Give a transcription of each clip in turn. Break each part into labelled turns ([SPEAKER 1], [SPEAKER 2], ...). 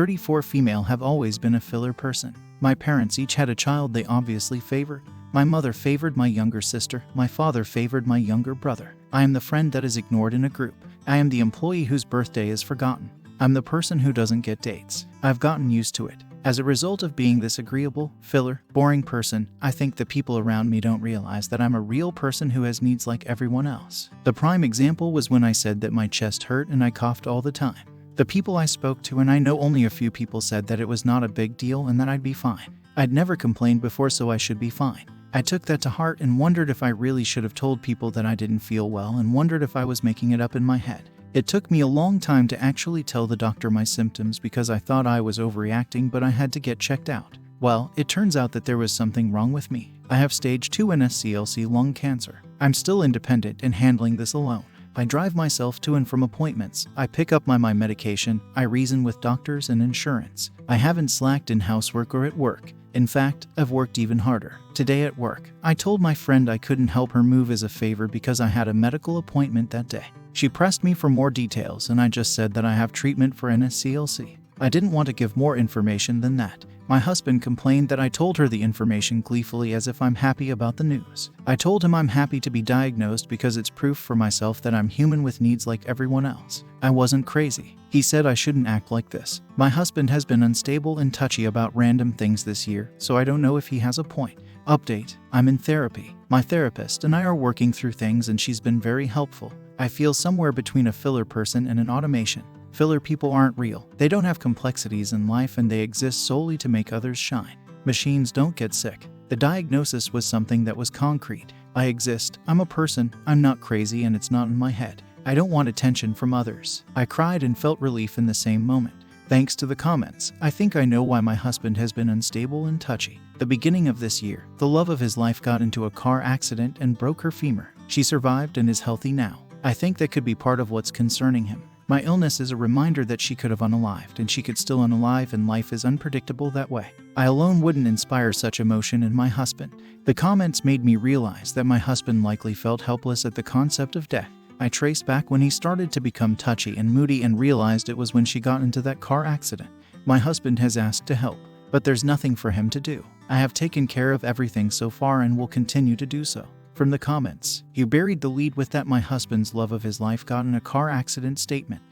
[SPEAKER 1] 34 female have always been a filler person. My parents each had a child they obviously favored. My mother favored my younger sister. My father favored my younger brother. I am the friend that is ignored in a group. I am the employee whose birthday is forgotten. I'm the person who doesn't get dates. I've gotten used to it. As a result of being this agreeable, filler, boring person, I think the people around me don't realize that I'm a real person who has needs like everyone else. The prime example was when I said that my chest hurt and I coughed all the time. The people I spoke to, and I know only a few people, said that it was not a big deal and that I'd be fine. I'd never complained before, so I should be fine. I took that to heart and wondered if I really should have told people that I didn't feel well, and wondered if I was making it up in my head. It took me a long time to actually tell the doctor my symptoms because I thought I was overreacting, but I had to get checked out. Well, it turns out that there was something wrong with me. I have stage 2 NSCLC lung cancer. I'm still independent and handling this alone. I drive myself to and from appointments. I pick up my medication. I reason with doctors and insurance. I haven't slacked in housework or at work. In fact, I've worked even harder. Today at work, I told my friend I couldn't help her move as a favor because I had a medical appointment that day. She pressed me for more details, and I just said that I have treatment for NSCLC. I didn't want to give more information than that. My husband complained that I told her the information gleefully, as if I'm happy about the news. I told him I'm happy to be diagnosed because it's proof for myself that I'm human with needs like everyone else. I wasn't crazy. He said I shouldn't act like this. My husband has been unstable and touchy about random things this year, so I don't know if he has a point. Update: I'm in therapy. My therapist and I are working through things, and she's been very helpful. I feel somewhere between a filler person and an automation. Filler people aren't real. They don't have complexities in life, and they exist solely to make others shine. Machines don't get sick. The diagnosis was something that was concrete. I exist. I'm a person. I'm not crazy, and it's not in my head. I don't want attention from others. I cried and felt relief in the same moment. Thanks to the comments, I think I know why my husband has been unstable and touchy. The beginning of this year, the love of his life got into a car accident and broke her femur. She survived and is healthy now. I think that could be part of what's concerning him. My illness is a reminder that she could have unalived, and she could still unalive, and life is unpredictable that way. I alone wouldn't inspire such emotion in my husband. The comments made me realize that my husband likely felt helpless at the concept of death. I traced back when he started to become touchy and moody and realized it was when she got into that car accident. My husband has asked to help, but there's nothing for him to do. I have taken care of everything so far and will continue to do so. From the comments, you buried the lead with that my husband's love of his life got in a car accident statement.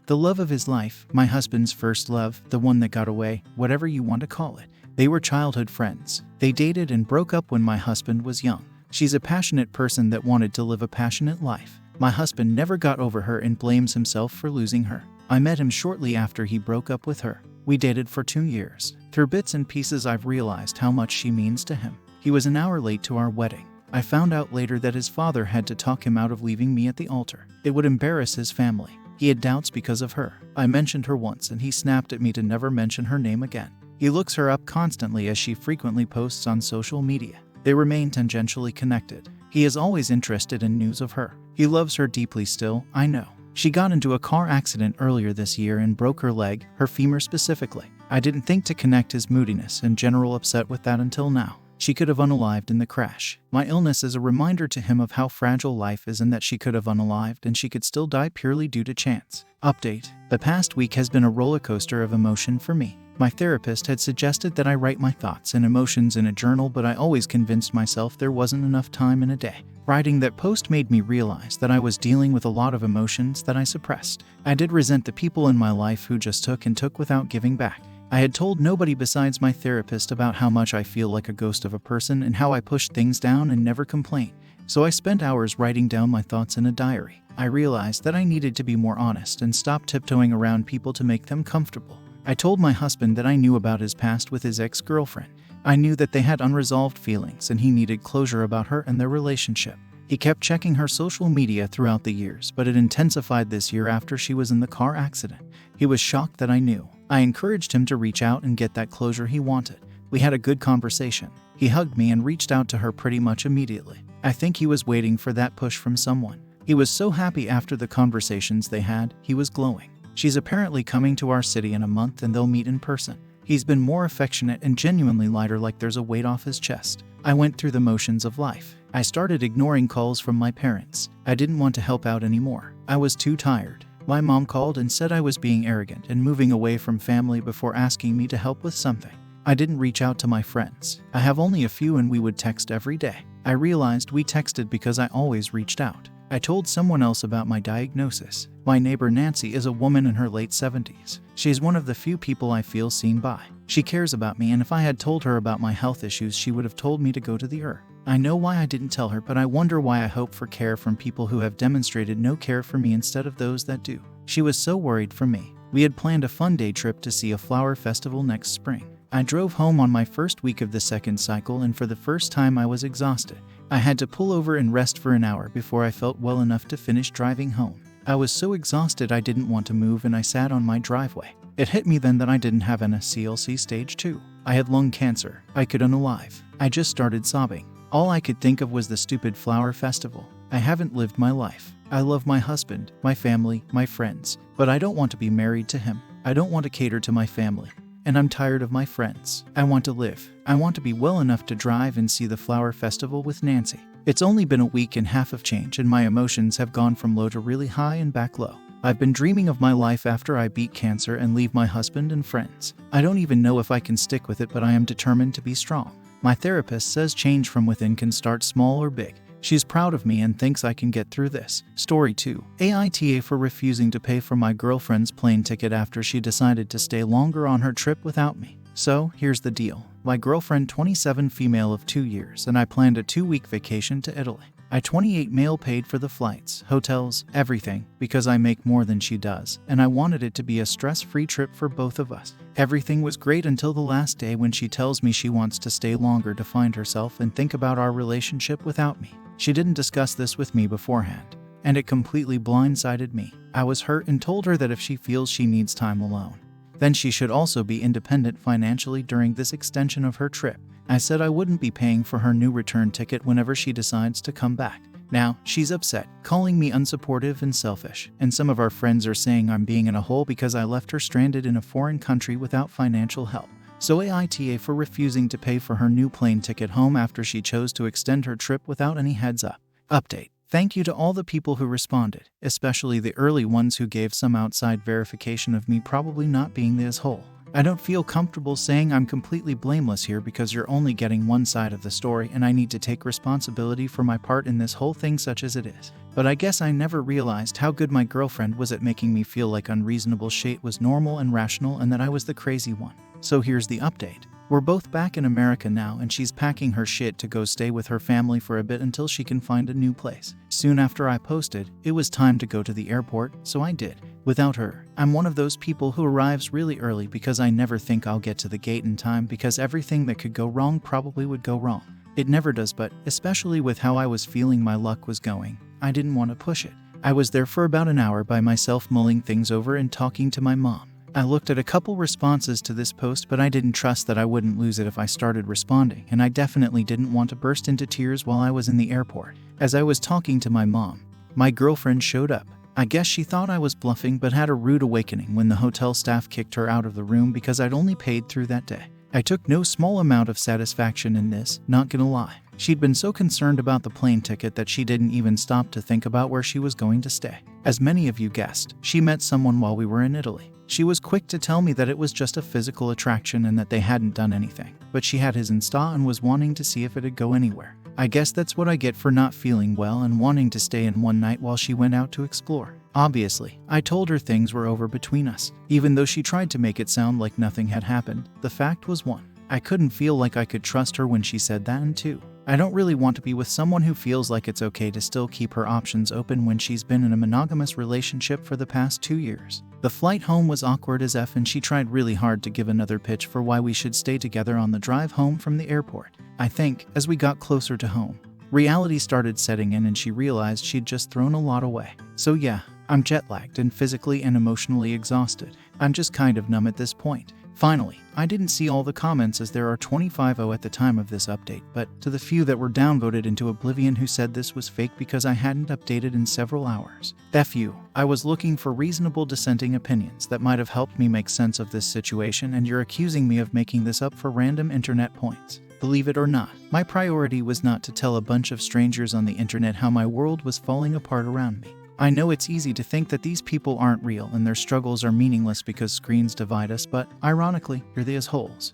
[SPEAKER 1] The love of his life, my husband's first love, the one that got away, whatever you want to call it. They were childhood friends. They dated and broke up when my husband was young. She's a passionate person that wanted to live a passionate life. My husband never got over her and blames himself for losing her. I met him shortly after he broke up with her. We dated for 2 years. Through bits and pieces, I've realized how much she means to him. He was an hour late to our wedding. I found out later that his father had to talk him out of leaving me at the altar. It would embarrass his family. He had doubts because of her. I mentioned her once and he snapped at me to never mention her name again. He looks her up constantly as she frequently posts on social media. They remain tangentially connected. He is always interested in news of her. He loves her deeply still, I know. She got into a car accident earlier this year and broke her leg, her femur specifically. I didn't think to connect his moodiness and general upset with that until now. She could have unalived in the crash. My illness is a reminder to him of how fragile life is and that she could have unalived and she could still die purely due to chance. Update: the past week has been a roller coaster of emotion for me. My therapist had suggested that I write my thoughts and emotions in a journal, but I always convinced myself there wasn't enough time in a day. Writing that post made me realize that I was dealing with a lot of emotions that I suppressed. I did resent the people in my life who just took without giving back. I had told nobody besides my therapist about how much I feel like a ghost of a person and how I pushed things down and never complained. So I spent hours writing down my thoughts in a diary. I realized that I needed to be more honest and stop tiptoeing around people to make them comfortable. I told my husband that I knew about his past with his ex-girlfriend. I knew that they had unresolved feelings and he needed closure about her and their relationship. He kept checking her social media throughout the years, but it intensified this year after she was in the car accident. He was shocked that I knew. I encouraged him to reach out and get that closure he wanted. We had a good conversation. He hugged me and reached out to her pretty much immediately. I think he was waiting for that push from someone. He was so happy after the conversations they had. He was glowing. She's apparently coming to our city in a month and they'll meet in person. He's been more affectionate and genuinely lighter, like there's a weight off his chest. I went through the motions of life. I started ignoring calls from my parents. I didn't want to help out anymore. I was too tired. My mom called and said I was being arrogant and moving away from family before asking me to help with something. I didn't reach out to my friends. I have only a few and we would text every day. I realized we texted because I always reached out. I told someone else about my diagnosis. My neighbor Nancy is a woman in her late 70s. She's one of the few people I feel seen by. She cares about me, and if I had told her about my health issues, she would have told me to go to the ER. I know why I didn't tell her, but I wonder why I hope for care from people who have demonstrated no care for me instead of those that do. She was so worried for me. We had planned a fun day trip to see a flower festival next spring. I drove home on my first week of the second cycle, and for the first time I was exhausted. I had to pull over and rest for an hour before I felt well enough to finish driving home. I was so exhausted I didn't want to move, and I sat on my driveway. It hit me then that I didn't have NSCLC stage 2. I had lung cancer. I could unalive. I just started sobbing. All I could think of was the stupid flower festival. I haven't lived my life. I love my husband, my family, my friends, but I don't want to be married to him. I don't want to cater to my family. And I'm tired of my friends. I want to live. I want to be well enough to drive and see the flower festival with Nancy. It's only been a week and a half of change, and my emotions have gone from low to really high and back low. I've been dreaming of my life after I beat cancer and leave my husband and friends. I don't even know if I can stick with it, but I am determined to be strong. My therapist says change from within can start small or big. She's proud of me and thinks I can get through this. Story 2. AITA for refusing to pay for my girlfriend's plane ticket after she decided to stay longer on her trip without me. So, here's the deal. My girlfriend, 27, female of 2 years, and I planned a 2-week vacation to Italy. I, 28, male, paid for the flights, hotels, everything, because I make more than she does, and I wanted it to be a stress-free trip for both of us. Everything was great until the last day when she tells me she wants to stay longer to find herself and think about our relationship without me. She didn't discuss this with me beforehand, and it completely blindsided me. I was hurt and told her that if she feels she needs time alone, then she should also be independent financially during this extension of her trip. I said I wouldn't be paying for her new return ticket whenever she decides to come back. Now, she's upset, calling me unsupportive and selfish, and some of our friends are saying I'm being in a hole because I left her stranded in a foreign country without financial help. So AITA for refusing to pay for her new plane ticket home after she chose to extend her trip without any heads up. Update. Thank you to all the people who responded, especially the early ones who gave some outside verification of me probably not being the asshole. I don't feel comfortable saying I'm completely blameless here because you're only getting one side of the story, and I need to take responsibility for my part in this whole thing, such as it is. But I guess I never realized how good my girlfriend was at making me feel like unreasonable shit was normal and rational and that I was the crazy one. So here's the update. We're both back in America now, and she's packing her shit to go stay with her family for a bit until she can find a new place. Soon after I posted, it was time to go to the airport, so I did. Without her, I'm one of those people who arrives really early because I never think I'll get to the gate in time because everything that could go wrong probably would go wrong. It never does, but especially with how I was feeling my luck was going, I didn't want to push it. I was there for about an hour by myself mulling things over and talking to my mom. I looked at a couple responses to this post, but I didn't trust that I wouldn't lose it if I started responding, and I definitely didn't want to burst into tears while I was in the airport. As I was talking to my mom, my girlfriend showed up. I guess she thought I was bluffing but had a rude awakening when the hotel staff kicked her out of the room because I'd only paid through that day. I took no small amount of satisfaction in this, not gonna lie. She'd been so concerned about the plane ticket that she didn't even stop to think about where she was going to stay. As many of you guessed, she met someone while we were in Italy. She was quick to tell me that it was just a physical attraction and that they hadn't done anything, but she had his Insta and was wanting to see if it'd go anywhere. I guess that's what I get for not feeling well and wanting to stay in one night while she went out to explore. Obviously, I told her things were over between us. Even though she tried to make it sound like nothing had happened, the fact was, 1, I couldn't feel like I could trust her when she said that, and 2, I don't really want to be with someone who feels like it's okay to still keep her options open when she's been in a monogamous relationship for the past 2 years. The flight home was awkward as F, and she tried really hard to give another pitch for why we should stay together on the drive home from the airport. I think, as we got closer to home, reality started setting in and she realized she'd just thrown a lot away. So yeah, I'm jet-lagged and physically and emotionally exhausted. I'm just kind of numb at this point. Finally, I didn't see all the comments as there are 25 at the time of this update, but to the few that were downvoted into oblivion who said this was fake because I hadn't updated in several hours. F you. I was looking for reasonable dissenting opinions that might have helped me make sense of this situation, and you're accusing me of making this up for random internet points. Believe it or not, my priority was not to tell a bunch of strangers on the internet how my world was falling apart around me. I know it's easy to think that these people aren't real and their struggles are meaningless because screens divide us, but ironically, here they as wholes.